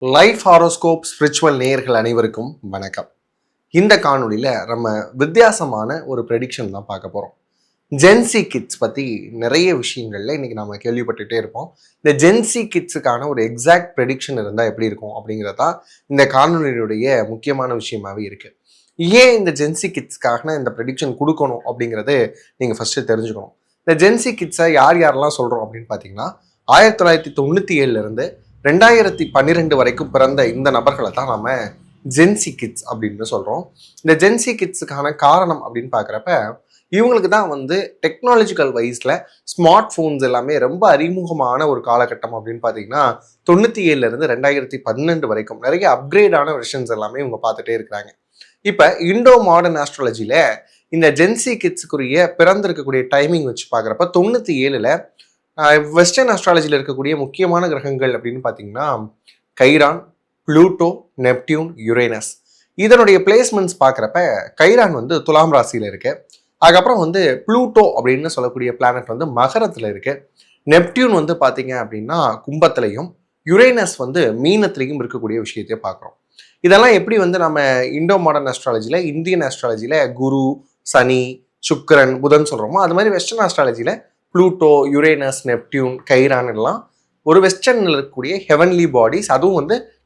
Life horoscope spiritual நேயர்கள் அனைவருக்கும் வணக்கம். இந்த காணொலியில் நம்ம வித்தியாசமான ஒரு ப்ரெடிக்ஷன் தான் பார்க்க போகிறோம். ஜென்சி கிட்ஸ் பற்றி நிறைய விஷயங்கள்ல இன்னைக்கு நம்ம கேள்விப்பட்டுகிட்டே இருப்போம். இந்த ஜென்சி கிட்ஸுக்கான ஒரு எக்ஸாக்ட் ப்ரெடிக்ஷன் இருந்தால் எப்படி இருக்கும் அப்படிங்கிறதான் இந்த காணொலியுடைய முக்கியமான விஷயமாகவே இருக்குது. ஏன் இந்த ஜென்சி கிட்ஸ்க்காக இந்த ப்ரெடிக்ஷன் கொடுக்கணும் அப்படிங்கிறது நீங்கள் ஃபஸ்ட்டு தெரிஞ்சுக்கணும். இந்த ஜென்சி கிட்ஸை யாரெல்லாம் சொல்கிறோம் அப்படின்னு பார்த்தீங்கன்னா 1997 2012 வரைக்கும் பிறந்த இந்த நபர்களை தான் நம்ம ஜென்சி கிட்ஸ் அப்படின்னு சொல்கிறோம். இந்த ஜென்சி கிட்ஸுக்கான காரணம் அப்படின்னு பார்க்குறப்ப இவங்களுக்கு தான் டெக்னாலஜிக்கல் வைஸில் ஸ்மார்ட் ஃபோன்ஸ் எல்லாமே ரொம்ப அறிமுகமான ஒரு காலகட்டம் அப்படின்னு பார்த்தீங்கன்னா 97 2012 வரைக்கும் நிறைய அப்கிரேடான வெர்ஷன்ஸ் எல்லாமே இவங்க பார்த்துட்டே இருக்கிறாங்க. இப்போ இண்டோ மாடர்ன் ஆஸ்ட்ராலஜியில் இந்த ஜென்சி கிட்ஸுக்குரிய பிறந்திருக்கக்கூடிய டைமிங் வச்சு பார்க்குறப்ப 97 வெஸ்டர்ன் ஆஸ்ட்ராலஜியில் இருக்கக்கூடிய முக்கியமான கிரகங்கள் அப்படின்னு பார்த்தீங்கன்னா கைரான், ப்ளூட்டோ, நெப்டியூன், யுரேனஸ். இதனுடைய பிளேஸ்மெண்ட்ஸ் பார்க்குறப்ப கைரான் துலாம் ராசியில் இருக்கு. அதுக்கப்புறம் ப்ளூட்டோ அப்படின்னு சொல்லக்கூடிய பிளானட் மகரத்தில் இருக்கு. நெப்டியூன் பார்த்தீங்க அப்படின்னா கும்பத்திலையும், யுரேனஸ் மீனத்திலையும் இருக்கக்கூடிய விஷயத்தையே பார்க்குறோம். இதெல்லாம் எப்படி நம்ம இண்டோ மாடர்ன் ஆஸ்ட்ராலஜியில், இந்தியன் ஆஸ்ட்ராலஜியில் குரு, சனி, சுக்கிரன், புதன் சொல்கிறோமோ அது மாதிரி வெஸ்டர்ன் ஆஸ்ட்ராலஜியில் ப்ளூட்டோ, யுரேனஸ், நெப்டியூன், கைரான் எல்லாம் ஒரு வெஸ்டர்னில் இருக்கக்கூடிய ஹெவன்லி பாடிஸ், அதுவும்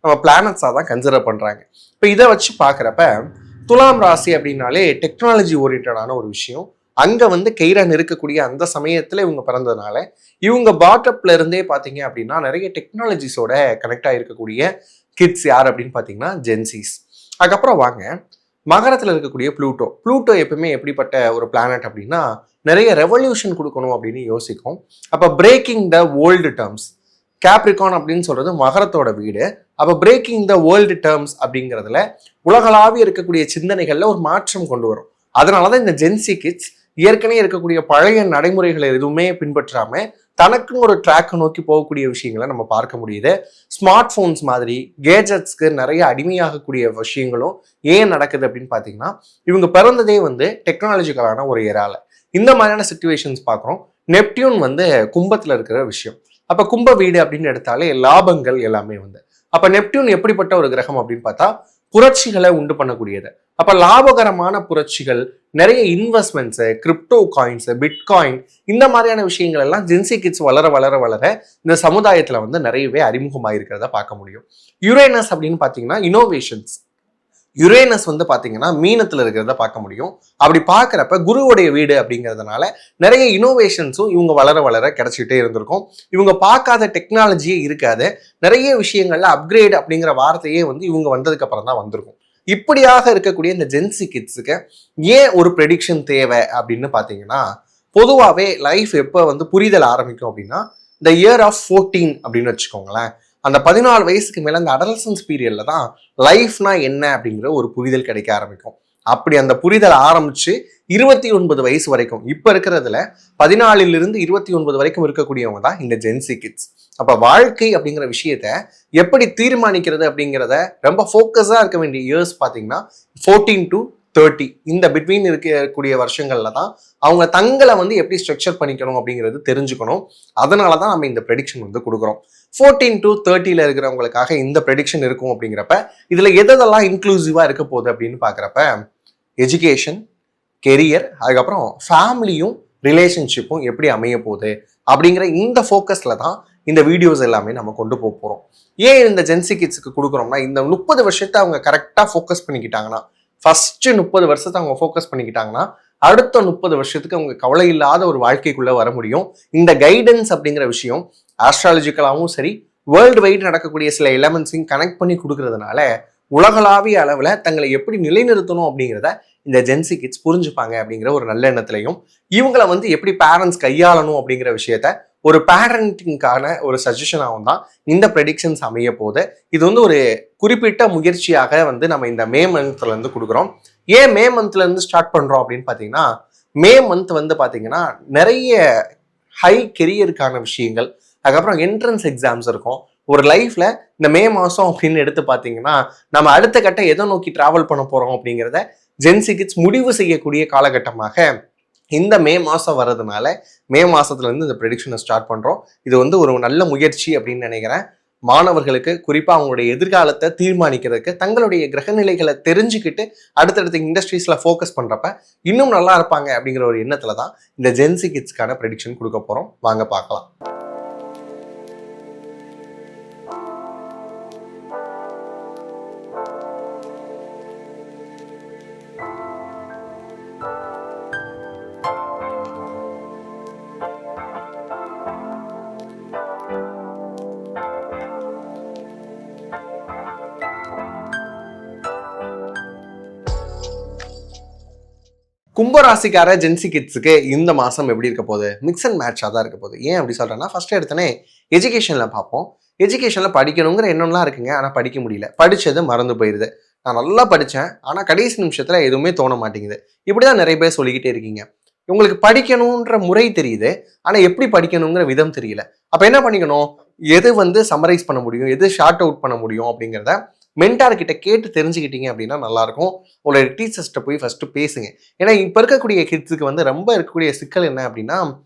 நம்ம பிளானட்ஸாக தான் கன்சிடர் பண்ணுறாங்க. இப்போ இதை வச்சு பார்க்குறப்ப துலாம் ராசி அப்படின்னாலே டெக்னாலஜி ஓரியன்டான ஒரு விஷயம். அங்கே கைரான் இருக்கக்கூடிய அந்த சமயத்தில் இவங்க பிறந்ததுனால இவங்க பாட்டப்ல இருந்தே பார்த்தீங்க அப்படின்னா நிறைய டெக்னாலஜிஸோட கனெக்ட் ஆகிருக்கக்கூடிய கிட்ஸ் யார் அப்படின்னு பார்த்தீங்கன்னா ஜென்சிஸ். அதுக்கப்புறம் வாங்க மகரத்தில் இருக்கக்கூடிய ப்ளூட்டோ எப்பவுமே எப்படிப்பட்ட ஒரு பிளானட் அப்படின்னா நிறைய ரெவல்யூஷன் கொடுக்கணும் அப்படின்னு யோசிக்கும். அப்போ breaking the world terms, Capricorn அப்படின்னு சொல்றது மகரத்தோட வீடு. அப்போ பிரேக்கிங் த வேர்ல்டு டேர்ம்ஸ் அப்படிங்கிறதுல உலகளாவிய இருக்கக்கூடிய சிந்தனைகள்ல ஒரு மாற்றம் கொண்டு வரும். அதனாலதான் இந்த ஜென்சி கிட்ஸ் ஏற்கனவே இருக்கக்கூடிய பழைய நடைமுறைகளை எதுவுமே பின்பற்றாம தனக்குன்னு ஒரு ட்ராக்கை நோக்கி போகக்கூடிய விஷயங்களை நம்ம பார்க்க முடியுது. ஸ்மார்ட் போன்ஸ் மாதிரி கேஜெட்ஸ்க்கு நிறைய அடிமையாகக்கூடிய விஷயங்களும் ஏன் நடக்குது அப்படின்னு பார்த்தீங்கன்னா இவங்க பிறந்ததே டெக்னாலஜிக்கலான ஒரு ஏரால. இந்த மாதிரியான சிச்சுவேஷன்ஸ் பார்க்குறோம். நெப்டியூன் கும்பத்தில் இருக்கிற விஷயம். அப்போ கும்ப வீடு அப்படின்னு எடுத்தாலே லாபங்கள் எல்லாமே அப்போ நெப்டியூன் எப்படிப்பட்ட ஒரு கிரகம் அப்படின்னு பார்த்தா புரட்சிகளை உண்டு பண்ணக்கூடியது. அப்போ லாபகரமான புரட்சிகள், நிறைய இன்வெஸ்ட்மெண்ட்ஸு, கிரிப்டோ காயின்ஸ், பிட்காயின், இந்த மாதிரியான விஷயங்கள் எல்லாம் ஜென்சி கிட்ஸ் வளர வளர வளர இந்த சமுதாயத்தில் நிறையவே அறிமுகமாயிருக்கிறத பார்க்க முடியும். யுரேனஸ் அப்படின்னு பார்த்தீங்கன்னா இனோவேஷன்ஸ். யுரேனஸ் பார்த்தீங்கன்னா மீனத்தில் இருக்கிறத பார்க்க முடியும். அப்படி பார்க்குறப்ப குருவுடைய வீடு அப்படிங்கிறதுனால நிறைய இனோவேஷன்ஸும் இவங்க வளர வளர கிடைச்சிட்டே இருந்திருக்கும். இவங்க பார்க்காத டெக்னாலஜியே இருக்காது. நிறைய விஷயங்கள்ல அப்கிரேட் அப்படிங்கிற வார்த்தையே இவங்க வந்ததுக்கு அப்புறம் தான் வந்திருக்கும். இப்படியாக இருக்கக்கூடிய இந்த ஜென்சி கிட்ஸுக்கு ஏன் ஒரு ப்ரெடிக்ஷன் தேவை அப்படின்னு பார்த்தீங்கன்னா பொதுவாகவே லைஃப் எப்போ புரிதல் ஆரம்பிக்கும் அப்படின்னா இந்த இயர் ஆஃப் 14 அப்படின்னு வச்சுக்கோங்களேன். அந்த 14 வயசுக்கு மேலே அந்த அடலசன்ஸ் பீரியட்ல தான் லைஃப்னா என்ன அப்படிங்கிற ஒரு புரிதல் கிடைக்க ஆரம்பிக்கும். அப்படி அந்த புரிதல் ஆரம்பிச்சு 29 வயசு வரைக்கும், இப்போ இருக்கிறதுல 14 29 வரைக்கும் இருக்கக்கூடியவங்க தான் இந்த ஜென்சி கிட்ஸ். அப்போ வாழ்க்கை அப்படிங்கிற விஷயத்த எப்படி தீர்மானிக்கிறது அப்படிங்கிறத ரொம்ப ஃபோக்கஸாக இருக்க வேண்டிய இயர்ஸ் பார்த்தீங்கன்னா 14 to 30 இந்த பிட்வீன் இருக்கக்கூடிய வருஷங்கள்ல தான் அவங்க தங்களை எப்படி ஸ்ட்ரக்சர் பண்ணிக்கணும் அப்படிங்கிறது தெரிஞ்சுக்கணும். அதனால தான் நம்ம இந்த ப்ரெடிக்ஷன் கொடுக்குறோம். 14 to 30 இருக்கிறவங்களுக்காக இந்த ப்ரெடிக்ஷன் இருக்கும். அப்படிங்கிறப்ப இதுல எதெல்லாம் இன்க்ளூசிவா இருக்க போகுது அப்படின்னு பார்க்குறப்ப எஜுகேஷன், கெரியர், அதுக்கப்புறம் ஃபேமிலியும் ரிலேஷன்ஷிப்பும் எப்படி அமைய போகுது அப்படிங்கிற இந்த ஃபோக்கஸ்ல தான் இந்த வீடியோஸ் எல்லாமே நம்ம கொண்டு போக போறோம். ஏன் இந்த ஜென்சி கிட்ஸுக்கு கொடுக்குறோம்னா இந்த 30 வருஷத்தை அவங்க கரெக்டாக ஃபோக்கஸ் பண்ணிக்கிட்டாங்கன்னா, ஃபர்ஸ்ட் 30 வருஷத்தை அவங்க ஃபோக்கஸ் பண்ணிக்கிட்டாங்கன்னா அடுத்த 30 வருஷத்துக்கு அவங்க கவலை இல்லாத ஒரு வாழ்க்கைக்குள்ள வர முடியும். இந்த கைடன்ஸ் அப்படிங்கிற விஷயம் ஆஸ்ட்ராலஜிக்கலாகவும் சரி, வேர்ல்டு வைடு நடக்கக்கூடிய சில எலமெண்ட்ஸையும் கனெக்ட் பண்ணி கொடுக்கறதுனால உலகளாவிய அளவில் தங்களை எப்படி நிலைநிறுத்தணும் அப்படிங்கிறத இந்த ஜென்சி கிட்ஸ் புரிஞ்சுப்பாங்க அப்படிங்கிற ஒரு நல்ல எண்ணத்திலையும் இவங்களை எப்படி பேரண்ட்ஸ் கையாளணும் அப்படிங்கிற விஷயத்த ஒரு பேரண்டிங்கான ஒரு சஜஷனாகவும் தான் இந்த ப்ரெடிக்ஷன்ஸ் அமைய போகுது. இது ஒரு குறிப்பிட்ட முயற்சியாக நம்ம இந்த மே மந்த்ல இருந்து கொடுக்குறோம். ஏன் மே மந்த்ல இருந்து ஸ்டார்ட் பண்றோம் அப்படின்னு பார்த்தீங்கன்னா மே மந்த் பார்த்தீங்கன்னா நிறைய ஹை கெரியருக்கான விஷயங்கள், அதுக்கப்புறம் என்ட்ரன்ஸ் எக்ஸாம்ஸ் இருக்கும். ஒரு லைஃப்ல இந்த மே மாசம் அப்படின்னு எடுத்து பார்த்தீங்கன்னா நம்ம அடுத்த கட்டம் எதை நோக்கி டிராவல் பண்ண போறோம் அப்படிங்கிறத ஜென்சி கிட்ஸ் முடிவு செய்யக்கூடிய காலகட்டமாக இந்த மே மாதம் வர்றதுனால மே மாதத்துலேருந்து இந்த ப்ரெடிக்ஷனை ஸ்டார்ட் பண்ணுறோம். இது ஒரு நல்ல முயற்சி அப்படின்னு நினைக்கிறேன். மாணவர்களுக்கு குறிப்பாக அவங்களுடைய எதிர்காலத்தை தீர்மானிக்கிறதுக்கு தங்களுடைய கிரகநிலைகளை தெரிஞ்சுக்கிட்டு அடுத்தடுத்த இண்டஸ்ட்ரீஸில் ஃபோக்கஸ் பண்ணுறப்ப இன்னும் நல்லா இருப்பாங்க அப்படிங்கிற ஒரு எண்ணத்தில் தான் இந்த ஜென்சி கிட்ஸ்க்கான ப்ரெடிக்ஷன் கொடுக்க போகிறோம். வாங்க பார்க்கலாம். கும்பராசிக்கார ஜென்சி கிட்ஸுக்கு இந்த மாதம் எப்படி இருக்க போகுது? மிக்ஸ் அண்ட் மேட்சாக தான் இருக்க போகுது. ஏன் அப்படி சொல்கிறேன்னா, ஃபஸ்ட்டு எடுத்தோன்னே எஜுகேஷனில் பார்ப்போம். எஜுகேஷனில் படிக்கணுங்கிற எண்ணம்லாம் இருக்குங்க, ஆனால் படிக்க முடியல. படித்தது மறந்து போயிடுது. நான் நல்லா படித்தேன், ஆனால் கடைசி நிமிஷத்தில் எதுவுமே தோண மாட்டேங்குது. இப்படி தான் நிறைய பேர் சொல்லிக்கிட்டே இருக்கீங்க. உங்களுக்கு படிக்கணுன்ற முறை தெரியுது, ஆனால் எப்படி படிக்கணுங்கிற விதம் தெரியல. அப்போ என்ன பண்ணிக்கணும்? எது சம்மரைஸ் பண்ண முடியும், எது ஷார்ட் அவுட் பண்ண முடியும் அப்படிங்கிறத மென்டார்கிட்ட கேட்டு தெரிஞ்சுக்கிட்டீங்க அப்படின்னா நல்லாயிருக்கும். உங்களோட டீச்சர்ஸ்கிட்ட போய் ஃபஸ்ட்டு பேசுங்க. ஏன்னா இப்போ இருக்கக்கூடிய கிட்ஸுக்கு ரொம்ப இருக்கக்கூடிய சிக்கல் என்ன அப்படின்னா,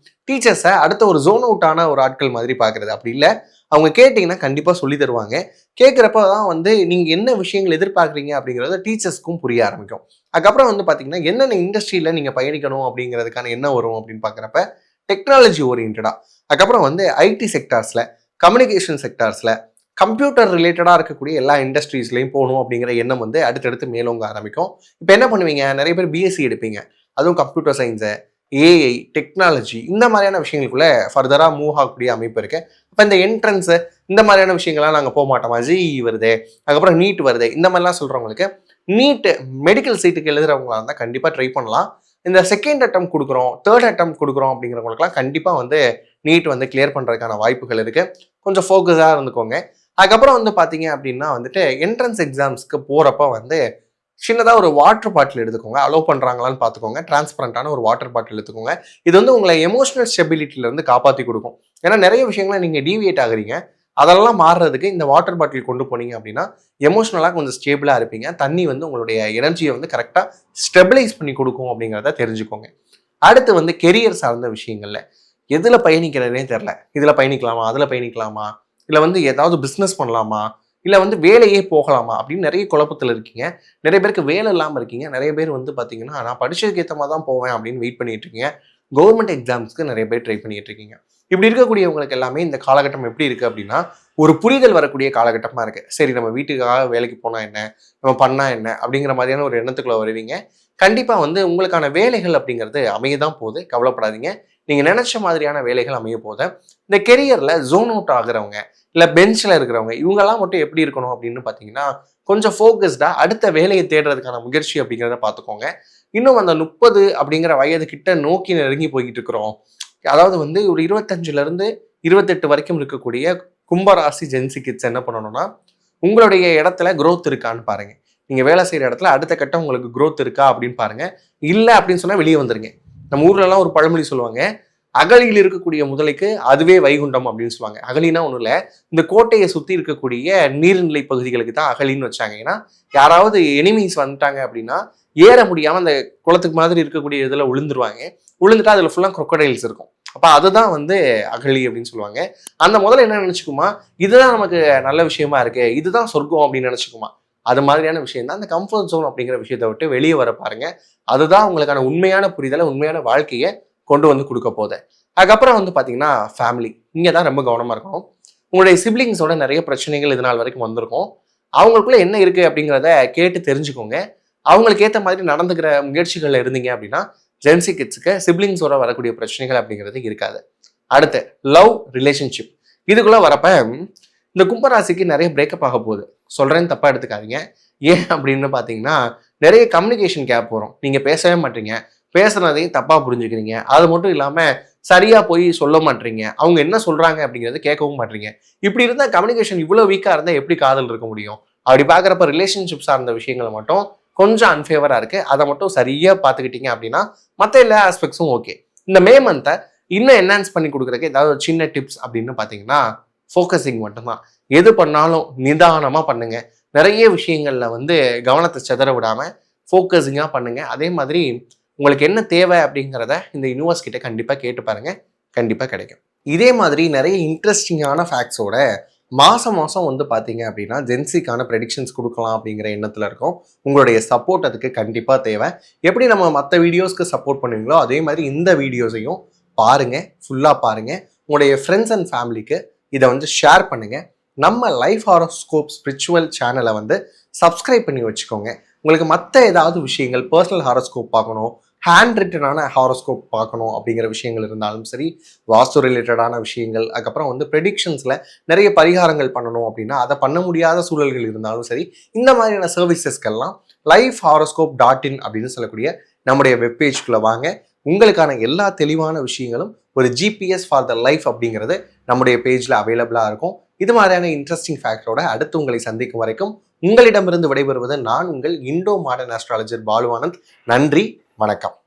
டீச்சர்ஸை அடுத்த ஒரு ஜோன் அவுட்டான ஒரு ஆட்கள் மாதிரி பார்க்குறது. அப்படி இல்லை, அவங்க கேட்டிங்கன்னா கண்டிப்பாக சொல்லி தருவாங்க. கேட்குறப்ப தான் நீங்கள் என்ன விஷயங்கள் எதிர்பார்க்குறீங்க அப்படிங்கிறத டீச்சர்ஸ்க்கும் புரிய ஆரம்பிக்கும். அதுக்கப்புறம் பார்த்தீங்கன்னா என்னென்ன இண்டஸ்ட்ரியில் நீங்கள் பயணிக்கணும் அப்படிங்கிறதுக்கான என்ன வரும் அப்படின்னு பார்க்குறப்ப டெக்னாலஜி ஓரியன்டாக, அதுக்கப்புறம் ஐடி செக்டார்ஸில், கம்யூனிகேஷன் செக்டார்ஸில், கம்ப்யூட்டர் ரிலேட்டடாக இருக்கக்கூடிய எல்லா இண்டஸ்ட்ரீஸ்லையும் போகணும் அப்படிங்கிற எண்ணம் அடுத்தடுத்து மேலோங்க ஆரம்பிக்கும். இப்போ என்ன பண்ணுவீங்க? நிறைய பேர் பிஎஸ்சி எடுப்பீங்க. அதுவும் கம்ப்யூட்டர் சயின்ஸு, ஏஐ, டெக்னாலஜி இந்த மாதிரியான விஷயங்களுக்குள்ள ஃபர்தராக மூவ் ஆகக்கூடிய அமைப்பு இருக்குது. இப்போ இந்த என்ட்ரன்ஸு இந்த மாதிரியான விஷயங்கள்லாம் நாங்கள் போக மாட்டோமா? ஜிஇ வருது, அதுக்கப்புறம் நீட் வருது, இந்த மாதிரிலாம் சொல்கிறவங்களுக்கு நீட்டு மெடிக்கல் சீட்டுக்கு எழுதுறவங்களா இருந்தால் கண்டிப்பாக ட்ரை பண்ணலாம். இந்த செகண்ட் அட்டம் கொடுக்குறோம், தேர்ட் அட்டம் கொடுக்குறோம் அப்படிங்கிறவங்களுக்குலாம் கண்டிப்பாக நீட் கிளியர் பண்ணுறதுக்கான வாய்ப்புகள் இருக்குது. கொஞ்சம் ஃபோக்கஸாக இருந்துக்கோங்க. அதுக்கப்புறம் பார்த்தீங்க அப்படின்னா என்ட்ரன்ஸ் எக்ஸாம்ஸ்க்கு போகிறப்ப சின்னதாக ஒரு வாட்டர் பாட்டில் எடுத்துக்கோங்க. அலோவ் பண்ணுறாங்களான்னு பார்த்துக்கோங்க. டிரான்ஸ்பரண்டான ஒரு வாட்டர் பாட்டில் எடுத்துக்கோங்க. இது உங்களை எமோஷனல் ஸ்டெபிலிட்டியிலேருந்து காப்பாற்றி கொடுக்கும். ஏன்னா நிறைய விஷயங்களை நீங்கள் டீவியேட் ஆகுறீங்க. அதெல்லாம் மாறுறதுக்கு இந்த வாட்டர் பாட்டில் கொண்டு போனீங்க அப்படின்னா எமோஷ்னலாக கொஞ்சம் ஸ்டேபிளாக இருப்பீங்க. தண்ணி உங்களுடைய எனர்ஜியை கரெக்டாக ஸ்டெபிலைஸ் பண்ணி கொடுக்கும் அப்படிங்கிறத தெரிஞ்சுக்கோங்க. அடுத்து கெரியர் சார்ந்த விஷயங்கள்ல எதில் பயணிக்கிறதுனே தெரில. இதில் பயணிக்கலாமா, அதில் பயணிக்கலாமா, இல்லை ஏதாவது பிஸ்னஸ் பண்ணலாமா, இல்லை வேலையே போகலாமா அப்படின்னு நிறைய குழப்பத்தில் இருக்கீங்க. நிறைய பேருக்கு வேலை இல்லாமல் இருக்கீங்க. நிறைய பேர் பார்த்தீங்கன்னா நான் படிச்சதுக்கு ஏற்ற மாதிரி தான் போவேன் அப்படின்னு வெயிட் பண்ணிட்டு இருக்கீங்க. கவர்மெண்ட் எக்ஸாம்ஸ்க்கு நிறைய பேர் ட்ரை பண்ணிட்டு இருக்கீங்க. இப்படி இருக்கக்கூடியவங்களுக்கு எல்லாமே இந்த காலகட்டம் எப்படி இருக்குது அப்படின்னா, ஒரு புரிதல் வரக்கூடிய காலகட்டமாக இருக்குது. சரி, நம்ம வீட்டுக்காக வேலைக்கு போனால் என்ன, நம்ம பண்ணால் என்ன அப்படிங்கிற மாதிரியான ஒரு எண்ணத்துக்குள்ள வருவீங்க. கண்டிப்பாக உங்களுக்கான வேலைகள் அப்படிங்கிறது அமைய தான் போகுது. கவலைப்படாதீங்க. நீங்கள் நினச்ச மாதிரியான வேலைகள் அமைய போகுது. இந்த கெரியரில் ஜோன் அவுட் ஆகுறவங்க, இல்லை பெஞ்சில் இருக்கிறவங்க, இவங்கெல்லாம் மட்டும் எப்படி இருக்கணும் அப்படின்னு பார்த்தீங்கன்னா, கொஞ்சம் ஃபோக்கஸ்டாக அடுத்த வேலையை தேடுறதுக்கான முயற்சி அப்படிங்கிறத பார்த்துக்கோங்க. இன்னும் அந்த 30 அப்படிங்கிற வயது கிட்ட நோக்கி நெருங்கி போய்கிட்டு இருக்கிறோம். அதாவது ஒரு 25லேருந்து 28 வரைக்கும் இருக்கக்கூடிய கும்பராசி ஜென்சி கிட்ஸ் என்ன பண்ணணும்னா, உங்களுடைய இடத்துல growth இருக்கான்னு பாருங்க. நீங்கள் வேலை செய்கிற இடத்துல அடுத்த கட்டம் உங்களுக்கு growth இருக்கா அப்படின்னு பாருங்க. இல்லை அப்படின்னு சொன்னால் வெளியே வந்துருங்க. நம்ம ஊர்லலாம் ஒரு பழமொழி சொல்லுவாங்க, அகழியில் இருக்கக்கூடிய முதலைக்கு அதுவே வைகுண்டம் அப்படின்னு சொல்லுவாங்க. அகழினா ஒன்றும் இல்லை, இந்த கோட்டையை சுற்றி இருக்கக்கூடிய நீர்நிலை பகுதிகளுக்கு தான் அகழின்னு வச்சாங்க. ஏன்னா யாராவது எனிமீஸ் வந்துட்டாங்க அப்படின்னா ஏற முடியாமல் அந்த குளத்துக்கு மாதிரி இருக்கக்கூடிய இதில் விழுந்துருவாங்க. விழுந்துட்டா அதில் ஃபுல்லாக crocodiles இருக்கும். அப்போ அதுதான் அகழி அப்படின்னு சொல்லுவாங்க. அந்த முதல்ல என்ன நினச்சிக்குமா, இதுதான் நமக்கு நல்ல விஷயமா இருக்கு, இதுதான் சொர்க்கம் அப்படின்னு நினச்சிக்குமா. அது மாதிரியான விஷயம் தான் அந்த கம்ஃபர்ட் ஜோன் அப்படிங்கிற விஷயத்தை விட்டு வெளியே வர பாருங்க. அதுதான் உங்களுக்கான உண்மையான புரிதலை, உண்மையான வாழ்க்கையை கொண்டு கொடுக்க போகுது. அதுக்கப்புறம் பார்த்தீங்கன்னா ஃபேமிலி, இங்கே தான் ரொம்ப கவனமாக இருக்கணும். உங்களுடைய சிப்ளிங்ஸோட நிறைய பிரச்சனைகள் இது நாள் வரைக்கும் வந்திருக்கும். அவங்களுக்குள்ள என்ன இருக்குது அப்படிங்கிறத கேட்டு தெரிஞ்சுக்கோங்க. அவங்களுக்கு ஏற்ற மாதிரி நடந்துக்கிற முயற்சிகளில் இருந்தீங்க அப்படின்னா ஜென்சி கிட்ஸுக்கு சிப்ளிங்ஸோட வரக்கூடிய பிரச்சனைகள் அப்படிங்கிறது இருக்காது. அடுத்து லவ் ரிலேஷன்ஷிப், இதுக்குள்ளே வரப்ப இந்த கும்பராசிக்கு நிறைய பிரேக்கப் ஆக போகுது. சொல்கிறேன்னு தப்பாக எடுத்துக்காதீங்க. ஏன் அப்படின்னு பார்த்தீங்கன்னா, நிறைய கம்யூனிகேஷன் கேப் வரும். நீங்கள் பேசவே மாட்டீங்க, பேசுனதையும் தப்பாக புரிஞ்சுக்கிறீங்க. அது மட்டும் இல்லாமல் சரியாக போய் சொல்ல மாட்டீங்க, அவங்க என்ன சொல்கிறாங்க அப்படிங்கிறத கேட்கவும் மாட்டீங்க. இப்படி இருந்தால் கம்யூனிகேஷன் இவ்வளோ வீக்காக இருந்தால் எப்படி காதல் இருக்க முடியும்? அப்படி பார்க்குறப்ப ரிலேஷன்ஷிப் சார்ந்த விஷயங்கள் மட்டும் கொஞ்சம் அன்ஃபேவராக இருக்குது. அதை மட்டும் சரியாக பார்த்துக்கிட்டீங்க அப்படின்னா மற்ற எல்லா ஆஸ்பெக்ட்ஸும் ஓகே. இந்த மே மந்த்தை இன்னும் என்ஹான்ஸ் பண்ணி கொடுக்குறதுக்கு ஏதாவது ஒரு சின்ன டிப்ஸ் அப்படின்னு பார்த்தீங்கன்னா, ஃபோக்கஸிங் மட்டும்தான். எது பண்ணாலும் நிதானமாக பண்ணுங்க. நிறைய விஷயங்களில் கவனத்தை சிதற விடாமல் ஃபோக்கஸிங்காக பண்ணுங்க. அதே மாதிரி உங்களுக்கு என்ன தேவை அப்படிங்கிறத இந்த யூனிவர்ஸ் கிட்ட கண்டிப்பாக கேட்டு பாருங்க, கண்டிப்பாக கிடைக்கும். இதே மாதிரி நிறைய இன்ட்ரெஸ்டிங்கான ஃபேக்ட்ஸோட மாதம் மாதம் வந்து பார்த்தீங்க அப்படின்னா ஜென்சிக்கான ப்ரெடிக்ஷன்ஸ் கொடுக்கலாம் அப்படிங்கிற எண்ணத்தில் இருக்கோம். உங்களுடைய சப்போர்ட் அதுக்கு கண்டிப்பாக தேவை. எப்படி நம்ம மற்ற வீடியோஸ்க்கு சப்போர்ட் பண்ணுவீங்களோ அதே மாதிரி இந்த வீடியோஸையும் பாருங்கள், ஃபுல்லாக பாருங்கள். உங்களுடைய ஃப்ரெண்ட்ஸ் அண்ட் ஃபேமிலிக்கு இதை வந்து ஷேர் பண்ணுங்கள். நம்ம லைஃப் ஹாரோஸ்கோப் ஸ்பிரிச்சுவல் சேனலை வந்து சப்ஸ்கிரைப் பண்ணி வச்சுக்கோங்க. உங்களுக்கு மற்ற ஏதாவது விஷயங்கள், பர்சனல் ஹாரோஸ்கோப் பார்க்கணும், ஹேண்ட் ரிட்டனான ஹாரோஸ்கோப் பார்க்கணும் அப்படிங்கிற விஷயங்கள் இருந்தாலும் சரி, வாஸ்து ரிலேட்டடான விஷயங்கள், அதுக்கப்புறம் வந்து ப்ரெடிக்ஷன்ஸில் நிறைய பரிகாரங்கள் பண்ணணும் அப்படின்னா அதை பண்ண முடியாத சூழல்கள் இருந்தாலும் சரி, இந்த மாதிரியான சர்வீசஸ்க்கெல்லாம் lifehoroscope.in அப்படின்னு சொல்லக்கூடிய நம்முடைய வெப்பேஜ்குள்ளே வாங்க. உங்களுக்கான எல்லா தெளிவான விஷயங்களும் ஒரு ஜிபிஎஸ் ஃபார் த லைஃப் அப்படிங்கிறது நம்முடைய பேஜில் அவைலபிளாக இருக்கும். இது மாதிரியான இன்ட்ரெஸ்டிங் ஃபேக்டரோட அடுத்து உங்களை சந்திக்கும் வரைக்கும் உங்களிடமிருந்து விடைபெறுவது நான் உங்கள் இண்டோ மாடர்ன் ஆஸ்ட்ராலஜர் பாலுவானந்த். நன்றி, வணக்கம்.